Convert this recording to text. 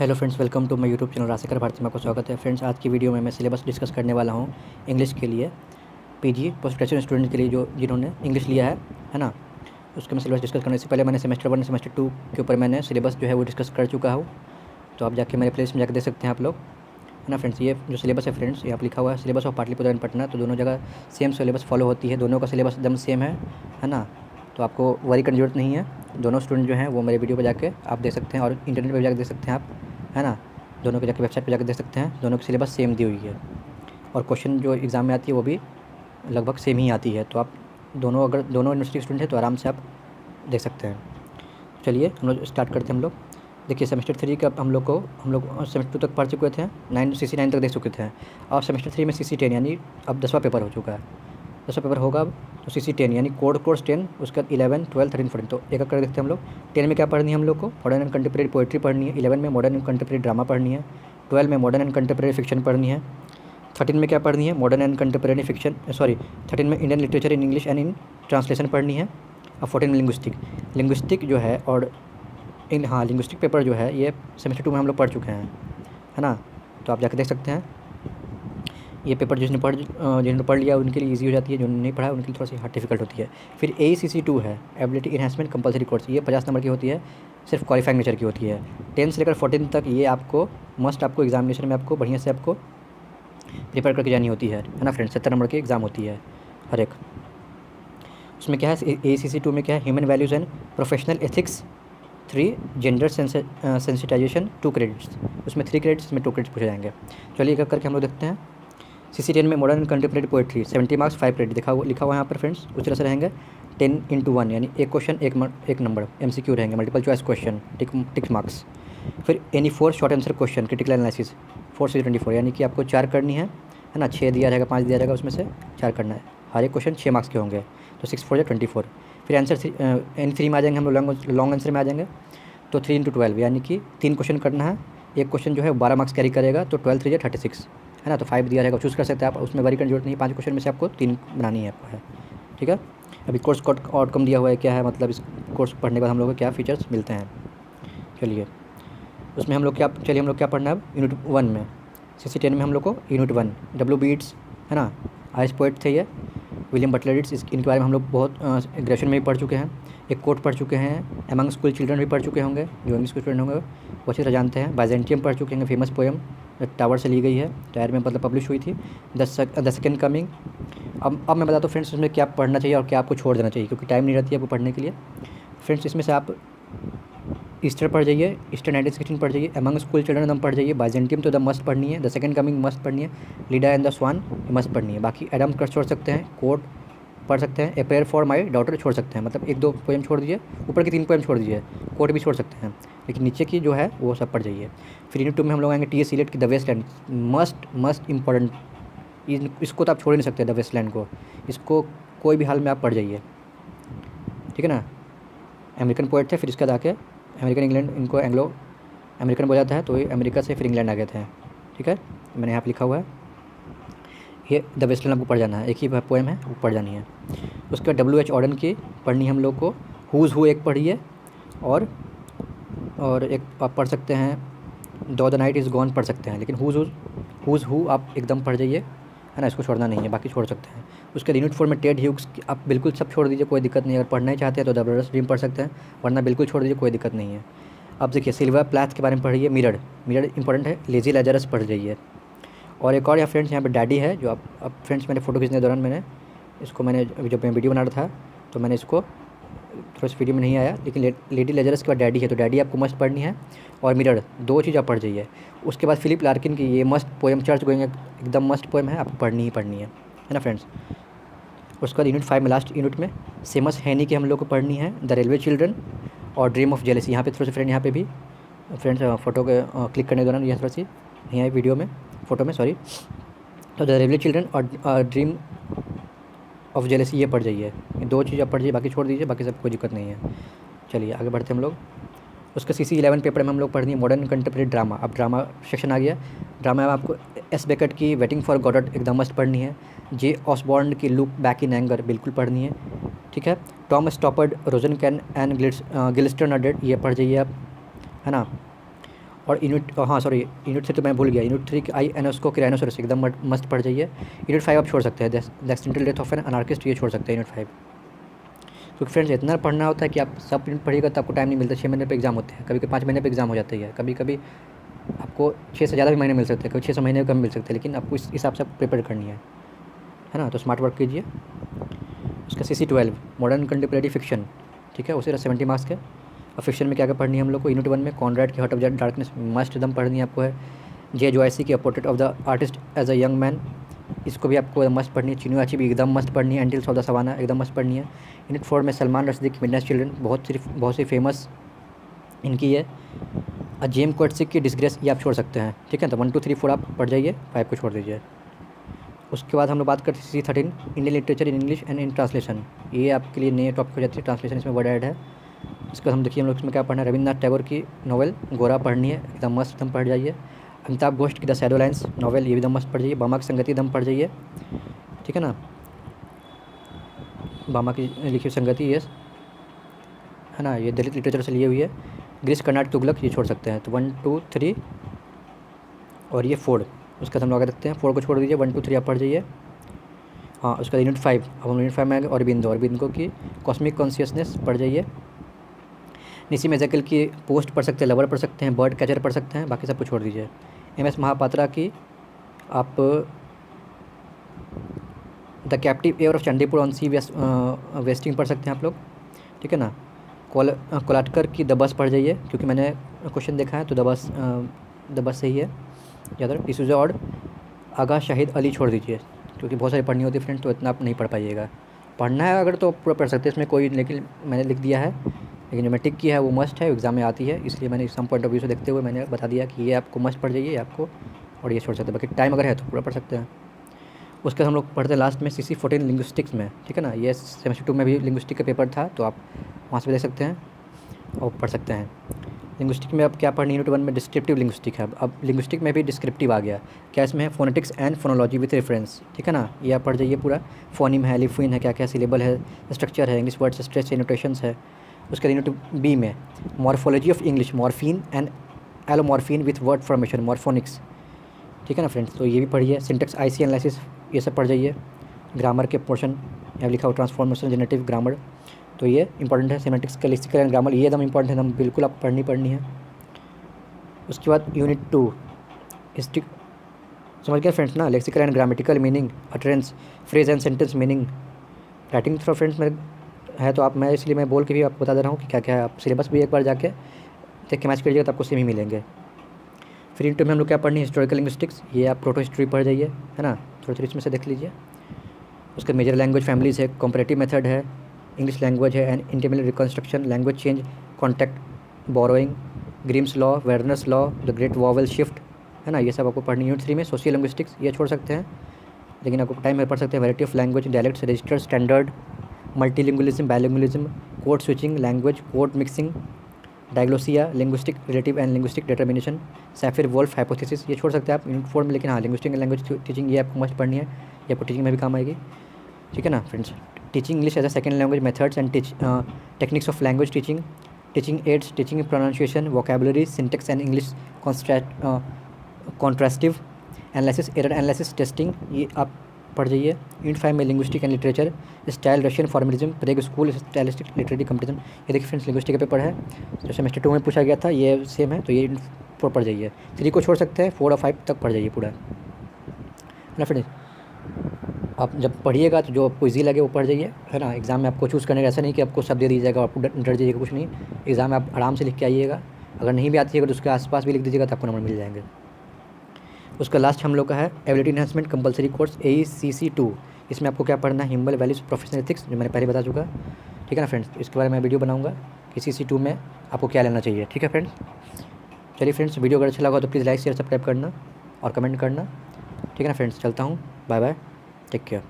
Hello friends, welcome to my YouTube channel Rashikar Bharti में आपका स्वागत है। फ्रेंड्स, आज की वीडियो में मैं सिलेबस डिस्कस करने वाला हूँ इंग्लिश के लिए। पीजी पोस्ट ग्रेजुएशन स्टूडेंट के लिए जिन्होंने इंग्लिश लिया है ना, उसका मैं सिलेबस डिस्कस करने से पहले मैंने सेमेस्टर 1 सेमेस्टर 2 के ऊपर मैंने सिलेबस जो है वो डिस्कस कर चुका हूँ। तो आप जाके मेरे प्लेलिस्ट में जाकर देख सकते हैं आप लोग, है ना फ्रेंड्स। ये जो सिलेबस है फ्रेंड्स, ये आप लिखा हुआ है syllabus of Pataliputra and Patna. तो दोनों जगह सेम सिलेबस फॉलो होती है, दोनों का सिलेबस एकदम सेम है ना। तो आपको वरी करने की जरूरत नहीं है। दोनों स्टूडेंट जो हैं वो मेरे वीडियो पर जाके आप देख सकते हैं और इंटरनेट पर जाकर देख सकते हैं आप, है ना। दोनों के जाके वेबसाइट पे जाकर देख सकते हैं, दोनों की सिलेबस सेम दी हुई है और क्वेश्चन जो एग्ज़ाम में आती है वो भी लगभग सेम ही आती है। तो आप दोनों, अगर दोनों यूनिवर्सिटी के स्टूडेंट हैं तो आराम से आप देख सकते हैं। चलिए हम लोग स्टार्ट करते हैं। हम लोग देखिए सेमेस्टर 3 का हम लोग सेमेस्टर 2 तक पढ़ चुके थे, 9 CC 9 तक देख चुके थे। और सेमेस्टर 3 में CC 10 यानी अब 10वां पेपर हो चुका है। 10वां पेपर होगा अब, तो CC 10 यानी कोर्स 10, उसके बाद 11, 12, 13, 14। तो एक एक कर देखते हैं हम लोग। 10 में क्या पढ़नी है हम लोग को? मॉडर्न एंड कंटेम्प्रेरी पोइट्री पढ़नी है। 11 में मॉडर्न एंड कंटेम्प्रेरी ड्रामा पढ़नी है। 12 में मॉडर्न एंड कंटेम्प्रेरी फिक्शन पढ़नी है। 13 में क्या पढ़नी है? मॉडर्न एंड कंटेम्प्रेरी फिक्शन, 13 में Indian literature in English and in translation पढ़नी है। और 14 में लिंग्विस्टिक जो है, और लिंग्विस्टिक पेपर जो है ये सेमेस्टर 2 में हम लोग पढ़ चुके हैं, है ना। तो आप जाकर देख सकते हैं। ये पेपर जिन्होंने पढ़ लिया उनके लिए इजी हो जाती है, जिन्होंने नहीं पढ़ा उनके लिए थोड़ा सी हार्ड डिफिकल्ट होती है। फिर AECC 2 है, एबिलिटी इन्हांसमेंट कंपलसरी कोर्स। ये 50 नंबर की होती है, सिर्फ क्वालिफाइंग नेचर की होती है। 10 से लेकर 14 तक ये आपको आपको एग्जामिनेशन में आपको बढ़िया से आपको प्रिपेयर करके जानी होती है ना फ्रेंड्स। 70 नंबर की एग्ज़ाम होती है हर एक। उसमें क्या है, AECC 2 में क्या है? Human values and professional ethics 3, gender sensitization 2 credits. उसमें 3 क्रेडिट्स, इसमें 2 क्रेडिट्स पूछे जाएंगे। चलिए एक करके हम लोग देखते हैं। CC 10 में modern contemporary poetry 70 marks 5 credit लिखा हुआ है यहाँ पर फ्रेंड्स। उस तरह से रहेंगे 10x1 यानी एक क्वेश्चन एक नंबर MCQ रहेंगे, multiple choice question, tick marks. फिर any 4 short answer question critical analysis 4 से 24 यानी कि आपको 4 करनी है ना। 6 दिया रहेगा, 5 दिया रहेगा, उसमें से 4 करना है। हर एक क्वेश्चन 6 मार्क्स के होंगे, तो 6 4 24। फिर आंसर N3 में आ जाएंगे हम लोग, लॉन्ग आंसर में आ जाएंगे। तो 3x12 यानी कि 3 क्वेश्चन करना है। एक क्वेश्चन जो है 12 मार्क्स कैरी करेगा, तो 12 3 36, है ना। तो 5 दिया रहेगा, चूज़ कर सकते हैं आप, उसमें वरी करने की जरूरत नहीं है। 5 क्वेश्चन में से आपको 3 बनानी है आपको, है ठीक है। अभी कोर्स आउटकम दिया हुआ है, क्या है मतलब इस कोर्स पढ़ने के बाद हम लोग को क्या फीचर्स मिलते हैं। चलिए उसमें हम लोग क्या पढ़ना है अब यूनिट 1 में। CC 10 में हम लोग को यूनिट 1 W.B. Yeats, है ना, आइस पोइट थे ये, विलियम बटलर यीट्स। इनके बारे में हम लोग बहुत ग्रेजुएशन में भी पढ़ चुके हैं। एक कोट पढ़ चुके हैं, एमंग स्कूल चिल्ड्रन भी पढ़ चुके होंगे, जो इंग्लिश के स्टूडेंट होंगे वो अच्छी तरह जानते हैं। बाइजेंटियम पढ़ चुके हैं, फेमस पोएम टावर से ली गई है, टायर में मतलब पब्लिश हुई थी। The second coming. अब मैं बताता हूँ फ्रेंड्स उसमें क्या पढ़ना चाहिए और क्या आपको छोड़ देना चाहिए, क्योंकि टाइम नहीं रहती है आपको पढ़ने के लिए। फ्रेंड्स इसमें से आप ईस्टर पढ़ जाइए, ईस्टर 1916 पढ़ जाइए, एमंग स्कूल चिल्ड्रन एकदम पढ़ जाइए। बाइजेंटियम तो द मस्ट पढ़नी है, द सेकंड कमिंग मस्ट पढ़नी है, Leda and the swan must पढ़नी है। बाकी एडम कट छोड़ सकते हैं, कोट पढ़ सकते हैं, a prayer for my daughter छोड़ सकते हैं, मतलब 1-2 पोएम छोड़ दीजिए, ऊपर की 3 पोएम छोड़ दीजिए, कोट भी छोड़ सकते हैं, लेकिन नीचे की जो है वो सब पढ़ जाइए। फिर यूनिट 2 में हम लोग आएंगे T.S. Eliot की द वेस्टलैंड, मस्ट इंपॉर्टेंट। इसको तो आप छोड़ ही नहीं सकते, द वेस्टलैंड को, इसको कोई भी हाल में आप पढ़ जाइए, ठीक है ना। अमेरिकन पोएट थे, फिर इसके बाद आके अमेरिकन इंग्लैंड, इनको एंग्लो अमेरिकन बोला जाता है, तो ये अमेरिका से फिर इंग्लैंड आ गए थे, ठीक है। मैंने यहाँ पर लिखा हुआ है, ये द वेस्टलैंड आपको पढ़ जाना है, एक ही पोएम है वो पढ़ जानी है। उसके बाद W.H. ऑर्डन की पढ़नी है हम लोग को, हुज़ हू एक पढ़िए, और एक आप पढ़ सकते हैं द नाइट इज़ गॉन पढ़ सकते हैं, लेकिन हुज़ हू आप एकदम पढ़ जाइए, है ना, इसको छोड़ना नहीं है, बाकी छोड़ सकते हैं। उसके यूनिट 4 में टेड ह्यूग्स आप बिल्कुल सब छोड़ दीजिए, कोई दिक्कत नहीं है। अगर पढ़ना ही चाहते हैं तो द ब्रदर्स ड्रीम पढ़ सकते हैं, वरना बिल्कुल छोड़ दीजिए, कोई दिक्कत नहीं है। अब देखिए सिल्वर प्लाथ के बारे में पढ़िए, मिरर इंपॉर्टेंट है, लेजी लेजरस पढ़ जाइए। और एक और यहाँ फ्रेंड्स यहाँ पे डैडी है, जो अब फ्रेंड्स मैंने फ़ोटो खींचने के दौरान जब मैं वीडियो बना रहा था तो मैंने इसको थोड़ा सी वीडियो में नहीं आया, लेकिन लेडी लेजरस के बाद डैडी है, तो डैडी आपको मस्ट पढ़नी है। और मिरर, 2 चीज़ आप पढ़ जाइए। उसके बाद फिलिप लार्किन की ये मस्ट पोएम चर्च गोइंग, एकदम मस्ट पोएम है, आपको पढ़नी ही पढ़नी है ना फ्रेंड्स। उसके बाद यूनिट 5 में लास्ट यूनिट में सेमस हैनी की हम लोग को पढ़नी है, द रेलवे चिल्ड्रन और ड्रीम ऑफ जेलेसी। यहाँ पे थोड़ा सा फ्रेंड, यहाँ पे भी फ्रेंड्स फ़ोटो के क्लिक करने के दौरान यह थोड़ा सी नहीं आई वीडियो में, फ़ोटो में सॉरी। तो द रेलवे चिल्ड्रन और ड्रीम ऑफ जेलेसी ये पढ़ जाइए, 2 चीज़ आप पढ़ जाइए, बाकी छोड़ दीजिए, बाकी सब कोई दिक्कत नहीं है। चलिए आगे बढ़ते हम लोग। उसका CC 11 पेपर में हम लोग पढ़नी है मॉडर्न कंटेम्प्रेरी ड्रामा। अब ड्रामा सेक्शन आ गया। ड्रामा में आपको S. बेकेट की वेटिंग फॉर गॉडट एकदम मस्ट पढ़नी है। J. ऑसबॉर्न की लुक बैक इन एंगर बिल्कुल पढ़नी है, ठीक है। Tom Stoppard Rosencrantz and Guildenstern are dead ये पढ़ जाइए आप, है ना। और यूनिट 3 तो मैं भूल गया, यूनिट 3 की आई एनोस्को किरानोसोरस एकदम मस्त पढ़ जाइए। यूनिट 5 आप छोड़ सकते हैं, the accidental death of an anarchist, ये छोड़ सकते हैं यूनिट 5, क्योंकि फ्रेंड्स इतना पढ़ना होता है कि आप सब यूनिट पढ़िएगा तो आपको टाइम नहीं मिलता। 6 महीने पे एग्जाम होते हैं, कभी कभी 5 महीने पे एग्जाम हो जाती है, कभी कभी आपको 6 से ज़्यादा भी महीने मिल सकते हैं, कभी 6 महीने कम मिल सकते हैं, लेकिन आपको इस हिसाब से प्रिपेयर करनी है ना। तो स्मार्ट वर्क कीजिए। उसका CC12 मॉडर्न कंटेम्प्रेरी फिक्शन, ठीक है, उसे 70 मार्क्स के। और फिक्शन में क्या क्या पढ़नी है हम लोग को, यूनिट 1 में कॉनराड की हार्ट ऑफ डार्कनेस मस्ट एकदम पढ़नी है आपको है। जे जोयसी की portrait of the artist as a young man, इसको भी आपको मस्त पढ़नी है। चिनू आची भी एकदम मस्त पढ़नी है। एंटिल्स ऑफ द सवाना एकदम मस्त पढ़नी है। यूनिट 4 में सलमान रश्दी की मिडनाइट चिल्ड्रन, बहुत सी फेमस इनकी है। जेम कोटसिक की डिस्ग्रेस, ये आप छोड़ सकते हैं, ठीक है। तो 1 2 3 4 आप पढ़ जाइए, 5 को छोड़ दीजिए। उसके बाद हम लोग बात करते हैं CC13 Indian literature in English and in translation, ये आपके लिए नए टॉपिक हो जाती है, ट्रांसलेशन इसमें वर्ड ऐड है। इसके बाद हम देखिए हम लोग इसमें क्या पढ़ना है, रविन्द्रनाथ टैगोर की नॉवल गोरा पढ़नी है, एकदम मस्त एकदम पढ़ जाइए। अमिताभ घोष की द शैडो लाइन्स नॉवल, ये भी एकदम मस्त पढ़ जाइए। बामा की संगति एकदम पढ़ जाइए, ठीक है ना, बामा की लिखी हुई संगति ये है ना, ये दलित लिटरेचर से लिए हुई है। ग्रीस कर्नाटक तुगलक, ये छोड़ सकते हैं। तो 1 2 3 और ये 4, उसके बाद हम लोग आगे देखते हैं। 4 को छोड़ दीजिए, 1 2 3 आप पढ़ जाइए। हाँ, उसका यूनिट 5, अब हम यूनिट 5 में आएंगे। अरबिंदो की कॉस्मिक कॉन्शियसनेस पढ़ जाइए। निसी एजेकिल की पोस्ट पढ़ सकते हैं, लवर पढ़ सकते हैं, बर्ड कैचर पढ़ सकते हैं, बाकी सब कुछ छोड़ दीजिए। MS महापात्रा की आप the captive air of Chandipur on sea वेस्टिंग पढ़ सकते हैं आप लोग, ठीक है ना। कोलाटकर की द बस पढ़ जाइए, क्योंकि मैंने क्वेश्चन देखा है तो द बस सही है ज़्यादा। डिसूजा और आगा शाहिद अली छोड़ दीजिए, क्योंकि बहुत सारी पढ़नी होती है फ्रेंड, तो इतना आप नहीं पढ़ पाइएगा। पढ़ना है अगर तो पूरा पढ़ सकते हैं, इसमें कोई, लेकिन मैंने लिख दिया है, लेकिन जो मैं टिक किया है वो मस्ट है, एग्जाम में आती है, इसलिए मैंने एग्जाम पॉइंट ऑफ व्यू से देखते हुए मैंने बता दिया कि ये आपको मस्ट पढ़ जाइए आपको, और ये छोड़ सकते हैं, बाकी टाइम अगर है तो पूरा पढ़ सकते हैं। उसके हम लोग पढ़ते हैं लास्ट में CC14 लिंग्विस्टिक्स में, ठीक है ना। ये सेमेस्टर 2 में भी लिंग्विस्टिक का पेपर था, तो आप वहाँ से भी देख सकते हैं और पढ़ सकते हैं। लिंग्विस्टिक में अब क्या पढ़नी है, यूनिट 1 में डिस्क्रिप्टिव लिंग्विस्टिक है। अब लिंग्विस्टिक में भी डिस्क्रिप्टिव आ गया, क्या इसमें है, phonetics and phonology with reference, ठीक है ना, ये आप पढ़ जाइए पूरा। फोनिम है, लिफिन है, क्या क्या सिलेबल है, स्ट्रक्चर है, इंग्लिश वर्ड्स, स्ट्रेस एनोटेशंस है। उसके यूनिट B में morphology of English, morpheme and allomorph with word formation, morphophonemics, ठीक है ना फ्रेंड्स, तो ये भी पढ़िए। सिंटेक्स IC एनालिसिस, ये सब पढ़ जाइए। ग्रामर के पोर्शन यहाँ लिखा हो, ट्रांसफॉर्मेशन, जेनेटिव ग्रामर, तो ये इंपॉर्टेंट है। सेमेंटिक्स का लेक्सिकल एंड ग्रामर, ये एकदम इंपॉर्टेंट है, एकदम बिल्कुल आप पढ़नी है। उसके बाद यूनिट 2 हिस्ट्री, समझ गए फ्रेंड्स ना, lexical and grammatical meaning, utterance, phrase and sentence meaning, writing throw friends मेरे है, तो आप मैं इसलिए मैं बोल के भी आपको बता दे रहा हूँ कि क्या क्या है। आप सिलेबस भी एक बार जाके देख के मैच करिएगा तो आपको सेम ही मिलेंगे। फिर यूनिट 2 में हम लोग क्या पढ़नी है, हिस्टोरिकल लिंग्विस्टिक्स, ये आप प्रोटो हिस्ट्री पढ़ जाइए, है ना, थोड़ी इसमें से देख लीजिए। उसके मेजर लैंग्वेज फैमिलीज़ है, कंपैरेटिव मेथड है, इंग्लिश लैंग्वेज है and intimate reconstruction, language change, contact borrowing, Grimm's law, Verner's law, the great vowel shift, है ना, ये सब आपको पढ़नी है। यूनिट 3 में सोशियल लिंग्विस्टिक्स, ये छोड़ सकते हैं, लेकिन आपको टाइम में पढ़ सकते हैं। Variety of language, dialects, register, standard, multilingualism, bilingualism, code switching, language code mixing, diglossia, linguistic relative and linguistic determination, Sapir Whorf hypothesis, ये छोड़ सकते हैं आप यूनिट 4 में। लेकिन हाँ, लिंग्विस्टिक एंड लैंग्वेज टीचिंग, ये आपको मस्ट पढ़नी है, ये आपको टीचिंग में भी काम आएगी, ठीक है ना friends. Teaching English as a second language, methods and techniques of language teaching, teaching aids, teaching pronunciation, vocabulary, syntax and English contrastive analysis, error analysis, testing, ये आप पढ़ जाइए। यूनिट 5 में linguistic and literature, style, Russian formalism, Prague school, stylistic literary competition, ये देखिए friends linguistic का paper है, जो सेमेस्टर 2 में पूछा गया था, ये सेम है, तो ये 4 पढ़ जाइए। 3 को छोड़ सकते हैं, 4 और 5 तक पढ़ जाइए पूरा, है ना फ्रेंड्स। आप जब पढ़िएगा तो जो आपको ईजी लगे वो पढ़ जाइए, है ना। एग्जाम में आपको चूज़ करने का ऐसा नहीं कि आपको सब दे दीजिएगा, आपको डर जाइएगा, कुछ नहीं। एग्जाम में आप आराम से लिख के आइएगा, अगर नहीं भी आती है तो उसके आसपास भी लिख दीजिएगा तो आपको नंबर मिल जाएंगे। उसका लास्ट हम लोग का है ability enhancement compulsory course AECC2, इसमें आपको क्या पढ़ना है, हिम्बल वैल्यूज, प्रोफेशनल एथिक्स, जो मैंने पहले बता चुका, ठीक है ना फ्रेंड्स। इसके बारे में वीडियो बनाऊंगा कि CC2 में आपको क्या लेना चाहिए, ठीक है फ्रेंड्स। चलिए फ्रेंड्स, वीडियो अगर अच्छा लगा तो प्लीज़ लाइक शेयर सब्सक्राइब करना और कमेंट करना, ठीक है ना फ्रेंड्स। चलता हूँ, बाय बाय, टेक केयर।